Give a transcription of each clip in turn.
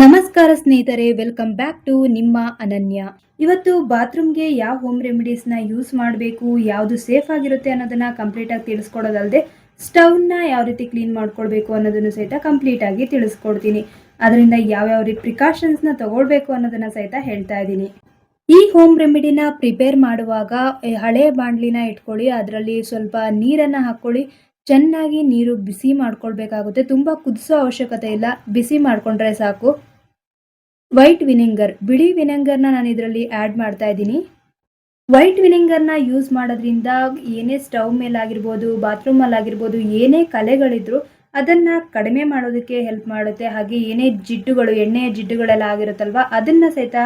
ನಮಸ್ಕಾರ ಸ್ನೇಹಿತರೆ, welcome back to ನಿಮ್ಮ ಅನನ್ಯ. ಇವತ್ತು ಬಾತ್ರೂಮ್ಗೆ ಯಾವ ಹೋಮ್ ರೆಮಿಡೀಸ್ನ ಯೂಸ್ ಮಾಡಬೇಕು, ಯಾವುದು ಸೇಫ್ ಆಗಿರುತ್ತೆ ಅನ್ನೋದನ್ನ ಕಂಪ್ಲೀಟ್ ಆಗಿ ತಿಳಿಸ್ಕೊಡೋದಲ್ಲದೆ ಸ್ಟವ್ನ ಯಾವ ರೀತಿ ಕ್ಲೀನ್ ಮಾಡ್ಕೊಳ್ಬೇಕು ಅನ್ನೋದನ್ನು ಸಹಿತ ಕಂಪ್ಲೀಟ್ ಆಗಿ ತಿಳಿಸ್ಕೊಡ್ತೀನಿ. ಅದರಿಂದ ಯಾವ್ಯಾವ ಪ್ರಿಕಾಷನ್ಸ್ನ ತಗೊಳ್ಬೇಕು ಅನ್ನೋದನ್ನ ಸಹಿತ ಹೇಳ್ತಾ ಇದ್ದೀನಿ. ಈ ಹೋಮ್ ರೆಮಿಡಿನ ಪ್ರಿಪೇರ್ ಮಾಡುವಾಗ ಹಳೆ ಬಾಣಲಿನ ಇಟ್ಕೊಳ್ಳಿ, ಅದರಲ್ಲಿ ಸ್ವಲ್ಪ ನೀರನ್ನು ಹಾಕ್ಕೊಳ್ಳಿ. ಚೆನ್ನಾಗಿ ನೀರು ಬಿಸಿ ಮಾಡ್ಕೊಳ್ಬೇಕಾಗುತ್ತೆ. ತುಂಬ ಕುದಿಸೋ ಅವಶ್ಯಕತೆ ಇಲ್ಲ, ಬಿಸಿ ಮಾಡ್ಕೊಂಡ್ರೆ ಸಾಕು. ವೈಟ್ ವಿನೆಗರ್, ಬಿಳಿ ವಿನೆಗರ್ನ ನಾನು ಇದರಲ್ಲಿ ಆ್ಯಡ್ ಮಾಡ್ತಾ ಇದ್ದೀನಿ. ವೈಟ್ ವಿನೆಗರ್ನ ಯೂಸ್ ಮಾಡೋದ್ರಿಂದ ಏನೇ ಸ್ಟವ್ ಮೇಲಾಗಿರ್ಬೋದು, ಬಾತ್ರೂಮಲ್ಲಾಗಿರ್ಬೋದು, ಏನೇ ಕಲೆಗಳಿದ್ರು ಅದನ್ನು ಕಡಿಮೆ ಮಾಡೋದಕ್ಕೆ ಹೆಲ್ಪ್ ಮಾಡುತ್ತೆ. ಹಾಗೆ ಏನೇ ಜಿಡ್ಡುಗಳು, ಎಣ್ಣೆಯ ಜಿಡ್ಡುಗಳೆಲ್ಲ ಆಗಿರುತ್ತಲ್ವ, ಅದನ್ನು ಸಹಿತ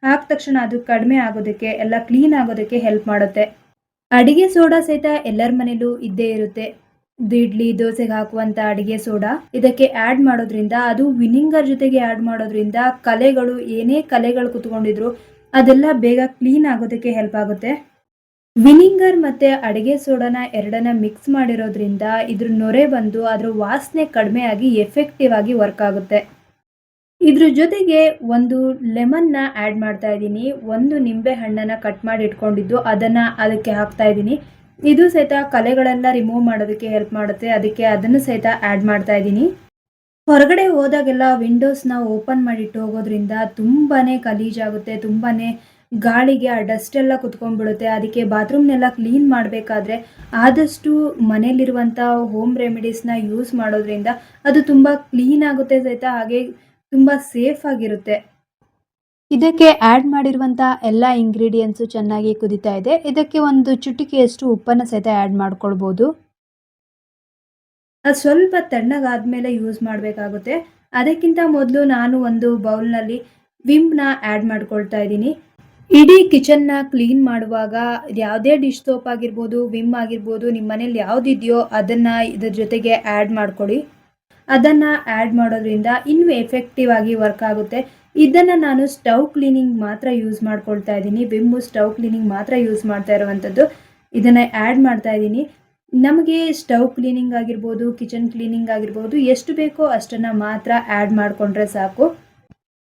ಹಾಕಿದ ತಕ್ಷಣ ಅದು ಕಡಿಮೆ ಆಗೋದಕ್ಕೆ, ಎಲ್ಲ ಕ್ಲೀನ್ ಆಗೋದಕ್ಕೆ ಹೆಲ್ಪ್ ಮಾಡುತ್ತೆ. ಅಡಿಗೆ ಸೋಡಾ ಸಹಿತ ಎಲ್ಲರ ಮನೇಲೂ ಇದ್ದೇ ಇರುತ್ತೆ. ಇಡ್ಲಿ ದೋಸೆಗೆ ಹಾಕುವಂತ ಅಡಿಗೆ ಸೋಡಾ ಇದಕ್ಕೆ ಆ್ಯಡ್ ಮಾಡೋದ್ರಿಂದ, ಅದು ವಿನಿಗರ್ ಜೊತೆಗೆ ಆ್ಯಡ್ ಮಾಡೋದ್ರಿಂದ ಕಲೆಗಳು, ಏನೇ ಕಲೆಗಳು ಕುತ್ಕೊಂಡಿದ್ರು ಅದೆಲ್ಲ ಬೇಗ ಕ್ಲೀನ್ ಆಗೋದಕ್ಕೆ ಹೆಲ್ಪ್ ಆಗುತ್ತೆ. ವಿನಿಗರ್ ಮತ್ತೆ ಅಡಿಗೆ ಸೋಡಾನ ಎರಡನ್ನ ಮಿಕ್ಸ್ ಮಾಡಿರೋದ್ರಿಂದ ಇದ್ರ ನೊರೆ ಬಂದು ಅದ್ರ ವಾಸನೆ ಕಡಿಮೆ ಆಗಿ ಎಫೆಕ್ಟಿವ್ ಆಗಿ ವರ್ಕ್ ಆಗುತ್ತೆ. ಇದ್ರ ಜೊತೆಗೆ ಒಂದು ಲೆಮನ್ನ ಆ್ಯಡ್ ಮಾಡ್ತಾ ಇದ್ದೀನಿ. ಒಂದು ನಿಂಬೆ ಹಣ್ಣನ್ನು ಕಟ್ ಮಾಡಿ ಇಟ್ಕೊಂಡಿದ್ದು ಅದನ್ನು ಅದಕ್ಕೆ ಹಾಕ್ತಾ ಇದ್ದೀನಿ. ಇದು ಸಹಿತ ಕಲೆಗಳೆಲ್ಲ ರಿಮೂವ್ ಮಾಡೋದಕ್ಕೆ ಹೆಲ್ಪ್ ಮಾಡುತ್ತೆ. ಅದಕ್ಕೆ ಅದನ್ನು ಸಹಿತ ಆ್ಯಡ್ ಮಾಡ್ತಾ ಇದ್ದೀನಿ. ಹೊರಗಡೆ ಹೋದಾಗೆಲ್ಲ ವಿಂಡೋಸ್ನ ಓಪನ್ ಮಾಡಿಟ್ಟು ಹೋಗೋದ್ರಿಂದ ತುಂಬಾ ಗಲೀಜಾಗುತ್ತೆ, ತುಂಬಾ ಗಾಳಿಗೆ ಆ ಡಸ್ಟ್ ಎಲ್ಲ ಕುತ್ಕೊಂಡ್ಬಿಡುತ್ತೆ. ಅದಕ್ಕೆ ಬಾತ್ರೂಮ್ನೆಲ್ಲ ಕ್ಲೀನ್ ಮಾಡಬೇಕಾದ್ರೆ ಆದಷ್ಟು ಮನೇಲಿರುವಂಥ ಹೋಮ್ ರೆಮಿಡೀಸ್ನ ಯೂಸ್ ಮಾಡೋದ್ರಿಂದ ಅದು ತುಂಬ ಕ್ಲೀನ್ ಆಗುತ್ತೆ ಸಹಿತ, ಹಾಗೆ ತುಂಬ ಸೇಫ್ ಆಗಿರುತ್ತೆ. ಇದಕ್ಕೆ ಆ್ಯಡ್ ಮಾಡಿರುವಂಥ ಎಲ್ಲ ಇಂಗ್ರೀಡಿಯೆಂಟ್ಸು ಚೆನ್ನಾಗಿ ಕುದೀತಾ ಇದೆ. ಇದಕ್ಕೆ ಒಂದು ಚುಟಿಕೆಯಷ್ಟು ಉಪ್ಪನ್ನು ಸಹಿತ ಆ್ಯಡ್ ಮಾಡ್ಕೊಳ್ಬೋದು. ಅದು ಸ್ವಲ್ಪ ತಣ್ಣಗಾದ್ಮೇಲೆ ಯೂಸ್ ಮಾಡಬೇಕಾಗುತ್ತೆ. ಅದಕ್ಕಿಂತ ಮೊದಲು ನಾನು ಒಂದು ಬೌಲ್ನಲ್ಲಿ ವಿಮ್ನ ಆ್ಯಡ್ ಮಾಡ್ಕೊಳ್ತಾ ಇದ್ದೀನಿ. ಇಡೀ ಕಿಚನ್ನ ಕ್ಲೀನ್ ಮಾಡುವಾಗ ಯಾವುದೇ ಡಿಶ್ ಸೋಪ್ ಆಗಿರ್ಬೋದು, ವಿಮ್ ಆಗಿರ್ಬೋದು, ನಿಮ್ಮ ಮನೇಲಿ ಯಾವುದಿದೆಯೋ ಅದನ್ನು ಇದ್ರ ಜೊತೆಗೆ ಆ್ಯಡ್ ಮಾಡ್ಕೊಳ್ಳಿ. ಅದನ್ನು ಆ್ಯಡ್ ಮಾಡೋದ್ರಿಂದ ಇನ್ನೂ ಎಫೆಕ್ಟಿವ್ ಆಗಿ ವರ್ಕ್ ಆಗುತ್ತೆ. ಇದನ್ನು ನಾನು ಸ್ಟವ್ ಕ್ಲೀನಿಂಗ್ ಮಾತ್ರ ಯೂಸ್ ಮಾಡ್ಕೊಳ್ತಾ ಇದ್ದೀನಿ. ವಿಮ್ಮು ಸ್ಟವ್ ಕ್ಲೀನಿಂಗ್ ಮಾತ್ರ ಯೂಸ್ ಮಾಡ್ತಾ ಇರುವಂಥದ್ದು. ಇದನ್ನು ಆ್ಯಡ್ ಮಾಡ್ತಾ ಇದ್ದೀನಿ. ನಮಗೆ ಸ್ಟವ್ ಕ್ಲೀನಿಂಗ್ ಆಗಿರ್ಬೋದು, ಕಿಚನ್ ಕ್ಲೀನಿಂಗ್ ಆಗಿರ್ಬೋದು, ಎಷ್ಟು ಬೇಕೋ ಅಷ್ಟನ್ನು ಮಾತ್ರ ಆ್ಯಡ್ ಮಾಡಿಕೊಂಡ್ರೆ ಸಾಕು.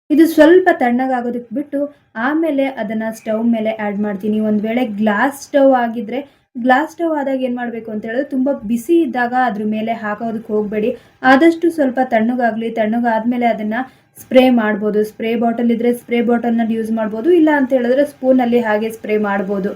ಇದು ಸ್ವಲ್ಪ ತಣ್ಣಗಾಗೋದಕ್ಕೆ ಬಿಟ್ಟು ಆಮೇಲೆ ಅದನ್ನು ಸ್ಟವ್ ಮೇಲೆ ಆ್ಯಡ್ ಮಾಡ್ತೀನಿ. ಒಂದು ವೇಳೆ ಗ್ಲಾಸ್ ಸ್ಟವ್ ಆಗಿದ್ದರೆ, ಗ್ಲಾಸ್ ಸ್ಟವ್ ಆದಾಗ ಏನು ಮಾಡಬೇಕು ಅಂತ ಹೇಳಿದ್ರೆ, ತುಂಬ ಬಿಸಿ ಇದ್ದಾಗ ಅದ್ರ ಮೇಲೆ ಹಾಕೋದಕ್ಕೆ ಹೋಗಬೇಡಿ. ಆದಷ್ಟು ಸ್ವಲ್ಪ ತಣ್ಣಗಾಗಲಿ, ತಣ್ಣಗಾದ್ಮೇಲೆ ಅದನ್ನು ಸ್ಪ್ರೇ ಮಾಡ್ಬೋದು. ಸ್ಪ್ರೇ ಬಾಟಲ್ ಇದ್ದರೆ ಸ್ಪ್ರೇ ಬಾಟಲ್ನಲ್ಲಿ ಯೂಸ್ ಮಾಡ್ಬೋದು, ಇಲ್ಲ ಅಂತ ಹೇಳಿದ್ರೆ ಸ್ಪೂನಲ್ಲಿ ಹಾಗೆ ಸ್ಪ್ರೇ ಮಾಡ್ಬೋದು.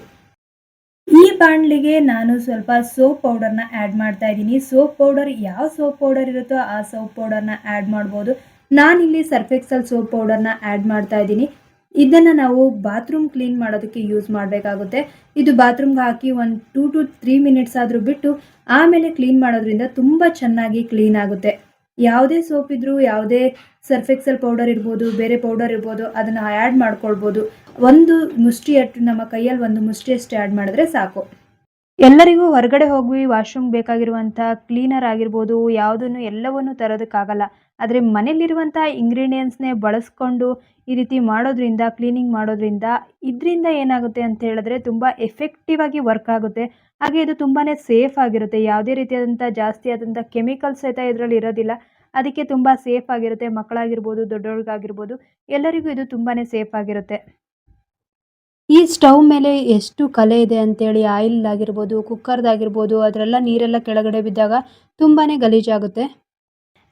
ಈ ಬಾಣಲಿಗೆ ನಾನು ಸ್ವಲ್ಪ ಸೋಪ್ ಪೌಡರ್ನ ಆ್ಯಡ್ ಮಾಡ್ತಾ ಇದ್ದೀನಿ. ಸೋಪ್ ಪೌಡರ್ ಯಾವ ಸೋಪ್ ಪೌಡರ್ ಇರುತ್ತೋ ಆ ಸೋಪ್ ಪೌಡರ್ನ ಆ್ಯಡ್ ಮಾಡ್ಬೋದು. ನಾನಿಲ್ಲಿ ಸರ್ಫ್ ಎಕ್ಸೆಲ್ ಸೋಪ್ ಪೌಡರ್ನ ಆ್ಯಡ್ ಮಾಡ್ತಾ ಇದ್ದೀನಿ. ಇದನ್ನು ನಾವು ಬಾತ್ರೂಮ್ ಕ್ಲೀನ್ ಮಾಡೋದಕ್ಕೆ ಯೂಸ್ ಮಾಡಬೇಕಾಗುತ್ತೆ. ಇದು ಬಾತ್ರೂಮ್ಗೆ ಹಾಕಿ ಒಂದು 2 to 3 ಮಿನಿಟ್ಸ್ ಆದರೂ ಬಿಟ್ಟು ಆಮೇಲೆ ಕ್ಲೀನ್ ಮಾಡೋದ್ರಿಂದ ತುಂಬ ಚೆನ್ನಾಗಿ ಕ್ಲೀನ್ ಆಗುತ್ತೆ. ಯಾವುದೇ ಸೋಪ್ ಇದ್ರೂ, ಯಾವುದೇ ಸರ್ಫ್ ಎಕ್ಸೆಲ್ ಪೌಡರ್ ಇರ್ಬೋದು, ಬೇರೆ ಪೌಡರ್ ಇರ್ಬೋದು, ಅದನ್ನು ಆ್ಯಡ್ ಮಾಡ್ಕೊಳ್ಬೋದು. ಒಂದು ಮುಷ್ಟಿಯಷ್ಟು, ನಮ್ಮ ಕೈಯಲ್ಲಿ ಒಂದು ಮುಷ್ಟಿಯಷ್ಟು ಆ್ಯಡ್ ಮಾಡಿದ್ರೆ ಸಾಕು. ಎಲ್ಲರಿಗೂ ಹೊರಗಡೆ ಹೋಗಿ ವಾಶ್ರೂಮ್ ಬೇಕಾಗಿರುವಂಥ ಕ್ಲೀನರ್ ಆಗಿರ್ಬೋದು, ಯಾವುದನ್ನು ಎಲ್ಲವನ್ನು ತರೋದಕ್ಕಾಗಲ್ಲ. ಆದರೆ ಮನೇಲಿರುವಂಥ ಇಂಗ್ರೀಡಿಯೆಂಟ್ಸ್ನೇ ಬಳಸ್ಕೊಂಡು ಈ ರೀತಿ ಮಾಡೋದ್ರಿಂದ, ಕ್ಲೀನಿಂಗ್ ಮಾಡೋದ್ರಿಂದ, ಇದರಿಂದ ಏನಾಗುತ್ತೆ ಅಂತ ಹೇಳಿದ್ರೆ ತುಂಬ ಎಫೆಕ್ಟಿವ್ ಆಗಿ ವರ್ಕ್ ಆಗುತ್ತೆ. ಹಾಗೆ ಇದು ತುಂಬಾ ಸೇಫ್ ಆಗಿರುತ್ತೆ. ಯಾವುದೇ ರೀತಿಯಾದಂಥ ಜಾಸ್ತಿ ಆದಂಥ ಕೆಮಿಕಲ್ಸ್ ಸಹಿತ ಇದರಲ್ಲಿ ಇರೋದಿಲ್ಲ. ಅದಕ್ಕೆ ತುಂಬ ಸೇಫ್ ಆಗಿರುತ್ತೆ. ಮಕ್ಕಳಾಗಿರ್ಬೋದು, ದೊಡ್ಡವ್ರಿಗಾಗಿರ್ಬೋದು, ಎಲ್ಲರಿಗೂ ಇದು ತುಂಬಾ ಸೇಫ್ ಆಗಿರುತ್ತೆ. ಈ ಸ್ಟವ್ ಮೇಲೆ ಎಷ್ಟು ಕಲೆ ಇದೆ ಅಂತೇಳಿ, ಆಯಿಲ್ ಆಗಿರ್ಬೋದು, ಕುಕ್ಕರ್ದಾಗಿರ್ಬೋದು, ಅದರೆಲ್ಲ ನೀರೆಲ್ಲ ಕೆಳಗಡೆ ಬಿದ್ದಾಗ ತುಂಬಾ ಗಲೀಜಾಗುತ್ತೆ.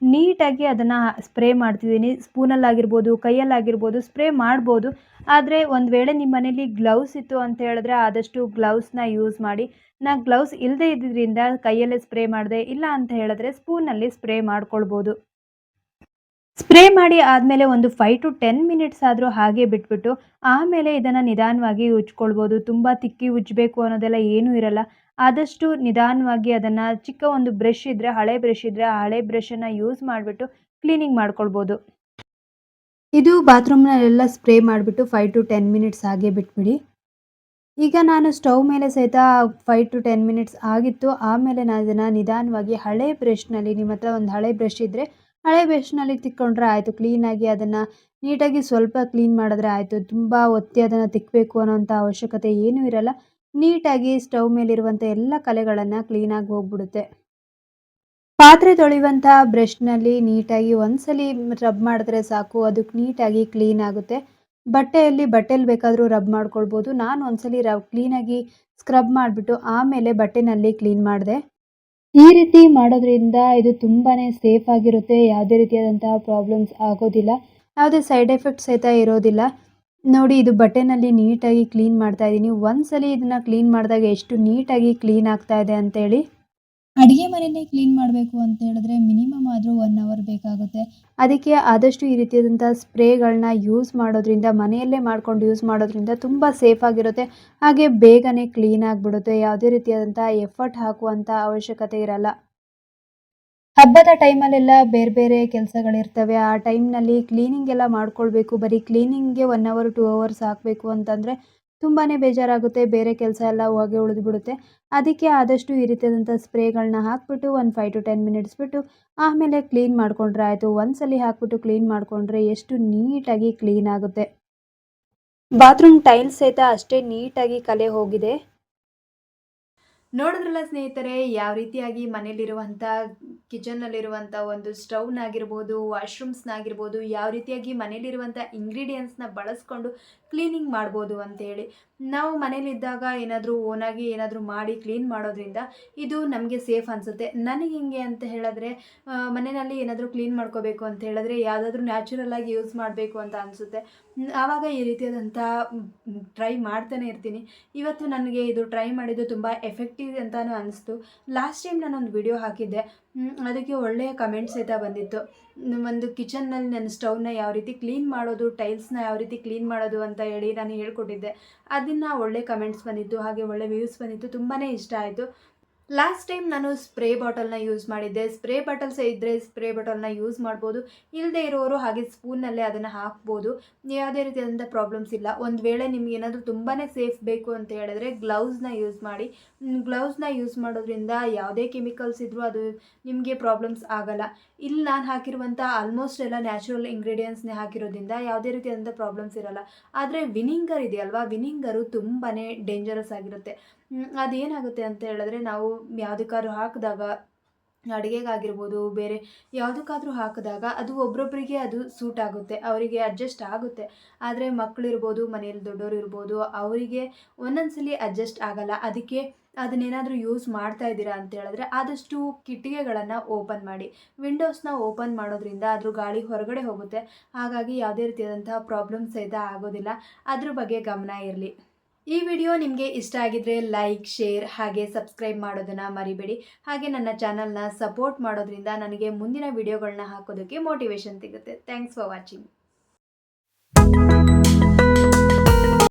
ನೀಟಾಗಿ ಅದನ್ನು ಸ್ಪ್ರೇ ಮಾಡ್ತಿದ್ದೀನಿ. ಸ್ಪೂನಲ್ಲಾಗಿರ್ಬೋದು, ಕೈಯಲ್ಲಾಗಿರ್ಬೋದು ಸ್ಪ್ರೇ ಮಾಡ್ಬೋದು. ಆದರೆ ಒಂದು ವೇಳೆ ನಿಮ್ಮ ಮನೇಲಿ ಗ್ಲೌಸ್ ಇತ್ತು ಅಂತ ಹೇಳಿದ್ರೆ ಆದಷ್ಟು ಗ್ಲೌಸ್ನ ಯೂಸ್ ಮಾಡಿ. ನಾನು ಗ್ಲೌಸ್ ಇಲ್ಲದೆ ಇದ್ದಿದ್ದರಿಂದ ಕೈಯಲ್ಲೇ ಸ್ಪ್ರೇ ಮಾಡಿದೆ. ಇಲ್ಲ ಅಂತ ಹೇಳಿದ್ರೆ ಸ್ಪೂನಲ್ಲಿ ಸ್ಪ್ರೇ ಮಾಡ್ಕೊಳ್ಬೋದು. ಸ್ಪ್ರೇ ಮಾಡಿ ಆದಮೇಲೆ ಒಂದು 5 to 10 ಮಿನಿಟ್ಸ್ ಆದರೂ ಹಾಗೆ ಬಿಟ್ಬಿಟ್ಟು ಆಮೇಲೆ ಇದನ್ನು ನಿಧಾನವಾಗಿ ಉಜ್ಕೊಳ್ಬೋದು. ತುಂಬ ತಿಕ್ಕಿ ಉಜ್ಜಬೇಕು ಅನ್ನೋದೆಲ್ಲ ಏನೂ ಇರಲ್ಲ. ಆದಷ್ಟು ನಿಧಾನವಾಗಿ ಅದನ್ನು, ಚಿಕ್ಕ ಒಂದು ಬ್ರಷ್ ಇದ್ದರೆ, ಹಳೆ ಬ್ರಷ್ ಇದ್ದರೆ ಆ ಹಳೆ ಬ್ರಷನ್ನು ಯೂಸ್ ಮಾಡಿಬಿಟ್ಟು ಕ್ಲೀನಿಂಗ್ ಮಾಡ್ಕೊಳ್ಬೋದು. ಇದು ಬಾತ್ರೂಮ್ನಲ್ಲೆಲ್ಲ ಸ್ಪ್ರೇ ಮಾಡಿಬಿಟ್ಟು 5 to 10 ಮಿನಿಟ್ಸ್ ಹಾಗೆ ಬಿಟ್ಬಿಡಿ. ಈಗ ನಾನು ಸ್ಟವ್ ಮೇಲೆ ಸಹಿತ 5 to 10 ಮಿನಿಟ್ಸ್ ಆಗಿತ್ತು. ಆಮೇಲೆ ನಾನು ಇದನ್ನು ನಿಧಾನವಾಗಿ ಹಳೆ ಬ್ರಷ್ನಲ್ಲಿ, ನಿಮ್ಮ ಹತ್ರ ಒಂದು ಹಳೆ ಬ್ರಷ್ ಇದ್ದರೆ ಹಳೆ ಬ್ರಷ್ನಲ್ಲಿ ತಿಕ್ಕೊಂಡ್ರೆ ಆಯಿತು. ಕ್ಲೀನಾಗಿ ಅದನ್ನು ನೀಟಾಗಿ ಸ್ವಲ್ಪ ಕ್ಲೀನ್ ಮಾಡಿದ್ರೆ ಆಯಿತು. ತುಂಬ ಒತ್ತಿ ಅದನ್ನು ತಿಕ್ಕಬೇಕು ಅನ್ನೋಂಥ ಅವಶ್ಯಕತೆ ಏನೂ ಇರಲ್ಲ. ನೀಟಾಗಿ ಸ್ಟವ್ ಮೇಲಿರುವಂಥ ಎಲ್ಲ ಕಲೆಗಳನ್ನು ಕ್ಲೀನಾಗಿ ಹೋಗ್ಬಿಡುತ್ತೆ. ಪಾತ್ರೆ ತೊಳೆಯುವಂಥ ಬ್ರಷ್ನಲ್ಲಿ ನೀಟಾಗಿ ಒಂದ್ಸಲಿ ರಬ್ ಮಾಡಿದ್ರೆ ಸಾಕು, ಅದಕ್ಕೆ ನೀಟಾಗಿ ಕ್ಲೀನ್ ಆಗುತ್ತೆ. ಬಟ್ಟೆಯಲ್ಲಿ ಬೇಕಾದರೂ ರಬ್ ಮಾಡ್ಕೊಳ್ಬೋದು. ನಾನು ಒಂದ್ಸಲಿ ಕ್ಲೀನಾಗಿ ಸ್ಕ್ರಬ್ ಮಾಡಿಬಿಟ್ಟು ಆಮೇಲೆ ಬಟ್ಟೆನಲ್ಲಿ ಕ್ಲೀನ್ ಮಾಡಿದೆ. ಈ ರೀತಿ ಮಾಡೋದ್ರಿಂದ ಇದು ತುಂಬಾನೇ ಸೇಫ್ ಆಗಿರುತ್ತೆ. ಯಾವುದೇ ರೀತಿಯಾದಂತಹ ಪ್ರಾಬ್ಲಮ್ಸ್ ಆಗೋದಿಲ್ಲ. ಯಾವುದೇ ಸೈಡ್ ಎಫೆಕ್ಟ್ಸ್ ಸಹಿತ ಇರೋದಿಲ್ಲ. ನೋಡಿ, ಇದು ಬಟ್ಟೆನಲ್ಲಿ ನೀಟಾಗಿ ಕ್ಲೀನ್ ಮಾಡ್ತಾ ಇದ್ದೀನಿ. ಒಂದ್ಸಲಿ ಇದನ್ನ ಕ್ಲೀನ್ ಮಾಡಿದಾಗ ಎಷ್ಟು ನೀಟಾಗಿ ಕ್ಲೀನ್ ಆಗ್ತಾ ಇದೆ ಅಂತೇಳಿ. ಅಡುಗೆ ಮನೆಯನ್ನೇ ಕ್ಲೀನ್ ಮಾಡಬೇಕು ಅಂತ ಹೇಳಿದ್ರೆ ಮಿನಿಮಮ್ ಆದರೂ 1 ಅವರ್ ಬೇಕಾಗುತ್ತೆ. ಅದಕ್ಕೆ ಆದಷ್ಟು ಈ ರೀತಿಯಾದಂಥ ಸ್ಪ್ರೇಗಳನ್ನ ಯೂಸ್ ಮಾಡೋದ್ರಿಂದ, ಮನೆಯಲ್ಲೇ ಮಾಡ್ಕೊಂಡು ಯೂಸ್ ಮಾಡೋದ್ರಿಂದ ತುಂಬ ಸೇಫ್ ಆಗಿರುತ್ತೆ. ಹಾಗೆ ಬೇಗನೆ ಕ್ಲೀನ್ ಆಗಿಬಿಡುತ್ತೆ. ಯಾವುದೇ ರೀತಿಯಾದಂಥ ಎಫರ್ಟ್ ಹಾಕುವಂಥ ಅವಶ್ಯಕತೆ ಇರಲ್ಲ. ಹಬ್ಬದ ಟೈಮಲ್ಲೆಲ್ಲ ಬೇರೆ ಬೇರೆ ಕೆಲಸಗಳಿರ್ತವೆ. ಆ ಟೈಮ್ನಲ್ಲಿ ಕ್ಲೀನಿಂಗ್ ಎಲ್ಲ ಮಾಡ್ಕೊಳ್ಬೇಕು. ಬರೀ ಕ್ಲೀನಿಂಗ್ಗೆ 1 ಅವರ್ 2 ಅವರ್ಸ್ ಹಾಕಬೇಕು ಅಂತಂದರೆ ತುಂಬಾ ಬೇಜಾರಾಗುತ್ತೆ. ಬೇರೆ ಕೆಲಸ ಎಲ್ಲ ಹಾಗೆ ಉಳಿದ್ಬಿಡುತ್ತೆ. ಅದಕ್ಕೆ ಆದಷ್ಟು ಈ ರೀತಿಯಾದಂಥ ಸ್ಪ್ರೇಗಳನ್ನ ಹಾಕಿಬಿಟ್ಟು ಒಂದು 5 to 10 ಮಿನಿಟ್ಸ್ ಬಿಟ್ಟು ಆಮೇಲೆ ಕ್ಲೀನ್ ಮಾಡಿಕೊಂಡ್ರೆ ಆಯಿತು. ಒಂದ್ಸಲಿ ಹಾಕ್ಬಿಟ್ಟು ಕ್ಲೀನ್ ಮಾಡಿಕೊಂಡ್ರೆ ಎಷ್ಟು ನೀಟಾಗಿ ಕ್ಲೀನ್ ಆಗುತ್ತೆ. ಬಾತ್ರೂಮ್ ಟೈಲ್ಸ್ ಸಹಿತ ಅಷ್ಟೇ ನೀಟಾಗಿ ಕಲೆ ಹೋಗಿದೆ. ನೋಡಿದ್ರಲ್ಲ ಸ್ನೇಹಿತರೆ, ಯಾವ ರೀತಿಯಾಗಿ ಮನೇಲಿರುವಂಥ ಕಿಚನ್ನಲ್ಲಿರುವಂಥ ಒಂದು ಸ್ಟವ್ನಾಗಿರ್ಬೋದು, ವಾಶ್ರೂಮ್ಸ್ನಾಗಿರ್ಬೋದು, ಯಾವ ರೀತಿಯಾಗಿ ಮನೇಲಿರುವಂಥ ಇಂಗ್ರೀಡಿಯೆಂಟ್ಸ್ನ ಬಳಸ್ಕೊಂಡು ಕ್ಲೀನಿಂಗ್ ಮಾಡ್ಬೋದು ಅಂತೇಳಿ. ನಾವು ಮನೇಲಿದ್ದಾಗ ಏನಾದರೂ ಓನಾಗಿ ಏನಾದರೂ ಮಾಡಿ ಕ್ಲೀನ್ ಮಾಡೋದ್ರಿಂದ ಇದು ನಮಗೆ ಸೇಫ್ ಅನಿಸುತ್ತೆ. ನನಗೆ ಹಿಂಗೆ ಅಂತ ಹೇಳಿದ್ರೆ ಮನೆಯಲ್ಲಿ ಏನಾದರೂ ಕ್ಲೀನ್ ಮಾಡ್ಕೋಬೇಕು ಅಂತ ಹೇಳಿದ್ರೆ ಯಾವುದಾದ್ರೂ ನ್ಯಾಚುರಲಾಗಿ ಯೂಸ್ ಮಾಡಬೇಕು ಅಂತ ಅನಿಸುತ್ತೆ. ಆವಾಗ ಈ ರೀತಿಯಾದಂಥ ಟ್ರೈ ಮಾಡ್ತಾನೆ ಇರ್ತೀನಿ. ಇವತ್ತು ನನಗೆ ಇದು ಟ್ರೈ ಮಾಡಿದ್ದು ತುಂಬ ಎಫೆಕ್ಟಿವ್ ಅಂತಲೂ ಅನಿಸ್ತು. ಲಾಸ್ಟ್ ಟೈಮ್ ನಾನೊಂದು ವಿಡಿಯೋ ಹಾಕಿದ್ದೆ, ಅದಕ್ಕೆ ಒಳ್ಳೆಯ ಕಮೆಂಟ್ಸ್ ಸಹಿತ ಬಂದಿತ್ತು. ಒಂದು ಕಿಚನ್ನಲ್ಲಿ ನನ್ನ ಸ್ಟವ್ನ ಯಾವ ರೀತಿ ಕ್ಲೀನ್ ಮಾಡೋದು, ಟೈಲ್ಸ್ನ ಯಾವ ರೀತಿ ಕ್ಲೀನ್ ಮಾಡೋದು ಅಂತ ಹೇಳಿ ನಾನು ಹೇಳ್ಕೊಟ್ಟಿದ್ದೆ. ಅದನ್ನು ಒಳ್ಳೆ ಕಮೆಂಟ್ಸ್ ಬಂದಿತ್ತು, ಹಾಗೆ ಒಳ್ಳೆ ವ್ಯೂಸ್ ಬಂದಿತ್ತು. ತುಂಬಾ ಇಷ್ಟ ಆಯಿತು. ಲಾಸ್ಟ್ ಟೈಮ್ ನಾನು ಸ್ಪ್ರೇ ಬಾಟಲ್ನ ಯೂಸ್ ಮಾಡಿದ್ದೆ. ಸ್ಪ್ರೇ ಬಾಟಲ್ಸ್ ಇದ್ದರೆ ಸ್ಪ್ರೇ ಬಾಟಲ್ನ ಯೂಸ್ ಮಾಡ್ಬೋದು. ಇಲ್ಲದೆ ಇರೋರು ಹಾಗೆ ಸ್ಪೂನಲ್ಲೇ ಅದನ್ನು ಹಾಕ್ಬೋದು. ಯಾವುದೇ ರೀತಿಯಾದಂಥ ಪ್ರಾಬ್ಲಮ್ಸ್ ಇಲ್ಲ. ಒಂದು ವೇಳೆ ನಿಮ್ಗೆ ಏನಾದರೂ ತುಂಬಾ ಸೇಫ್ ಬೇಕು ಅಂತ ಹೇಳಿದ್ರೆ ಗ್ಲೌಸ್ನ ಯೂಸ್ ಮಾಡಿ. ಗ್ಲೌಸ್ನ ಯೂಸ್ ಮಾಡೋದ್ರಿಂದ ಯಾವುದೇ ಕೆಮಿಕಲ್ಸ್ ಇದ್ದರೂ ಅದು ನಿಮಗೆ ಪ್ರಾಬ್ಲಮ್ಸ್ ಆಗಲ್ಲ. ಇಲ್ಲಿ ನಾನು ಹಾಕಿರುವಂಥ ಆಲ್ಮೋಸ್ಟ್ ಎಲ್ಲ ನ್ಯಾಚುರಲ್ ಇಂಗ್ರೀಡಿಯೆಂಟ್ಸ್ನೇ ಹಾಕಿರೋದ್ರಿಂದ ಯಾವುದೇ ರೀತಿಯಾದಂಥ ಪ್ರಾಬ್ಲಮ್ಸ್ ಇರಲ್ಲ. ಆದರೆ ವಿನಿಗರ್ ಇದೆಯಲ್ವಾ, ವಿನಿಗರು ತುಂಬಾ ಡೇಂಜರಸ್ ಆಗಿರುತ್ತೆ. ಅದೇನಾಗುತ್ತೆ ಅಂತ ಹೇಳಿದ್ರೆ ನಾವು ಯಾವುದಕ್ಕಾದ್ರೂ ಹಾಕಿದಾಗ, ಅಡುಗೆಗಾಗಿರ್ಬೋದು, ಬೇರೆ ಯಾವುದಕ್ಕಾದ್ರೂ ಹಾಕಿದಾಗ ಅದು ಒಬ್ರೊಬ್ಬರಿಗೆ ಅದು ಸೂಟ್ ಆಗುತ್ತೆ, ಅವರಿಗೆ ಅಡ್ಜಸ್ಟ್ ಆಗುತ್ತೆ. ಆದರೆ ಮಕ್ಕಳಿರ್ಬೋದು, ಮನೆಯಲ್ಲಿ ದೊಡ್ಡವರು ಇರ್ಬೋದು, ಅವರಿಗೆ ಒಂದೊಂದ್ಸಲಿ ಅಡ್ಜಸ್ಟ್ ಆಗಲ್ಲ. ಅದಕ್ಕೆ ಅದನ್ನೇನಾದರೂ ಯೂಸ್ ಮಾಡ್ತಾ ಇದ್ದೀರಾ ಅಂತ ಹೇಳಿದ್ರೆ ಆದಷ್ಟು ಕಿಟಿಕಿಗಳನ್ನು ಓಪನ್ ಮಾಡಿ. ವಿಂಡೋಸ್ನ ಓಪನ್ ಮಾಡೋದ್ರಿಂದ ಅದ್ರ ಗಾಳಿ ಹೊರಗಡೆ ಹೋಗುತ್ತೆ. ಹಾಗಾಗಿ ಯಾವುದೇ ರೀತಿಯಾದಂತಹ ಪ್ರಾಬ್ಲಮ್ಸ್ ಸಹಿತ ಆಗೋದಿಲ್ಲ. ಅದ್ರ ಬಗ್ಗೆ ಗಮನ ಇರಲಿ. ಈ ವಿಡಿಯೋ ನಿಮಗೆ ಇಷ್ಟ ಆಗಿದ್ರೆ ಲೈಕ್, ಶೇರ್ ಹಾಗೆ ಸಬ್ಸ್ಕ್ರೈಬ್ ಮಾಡೋದನ್ನು ಮರಿಬೇಡಿ. ಹಾಗೆ ನನ್ನ ಚಾನಲ್ನ ಸಪೋರ್ಟ್ ಮಾಡೋದ್ರಿಂದ ನನಗೆ ಮುಂದಿನ ವಿಡಿಯೋಗಳನ್ನ ಹಾಕೋದಕ್ಕೆ ಮೋಟಿವೇಶನ್ ಸಿಗುತ್ತೆ. Thanks for watching.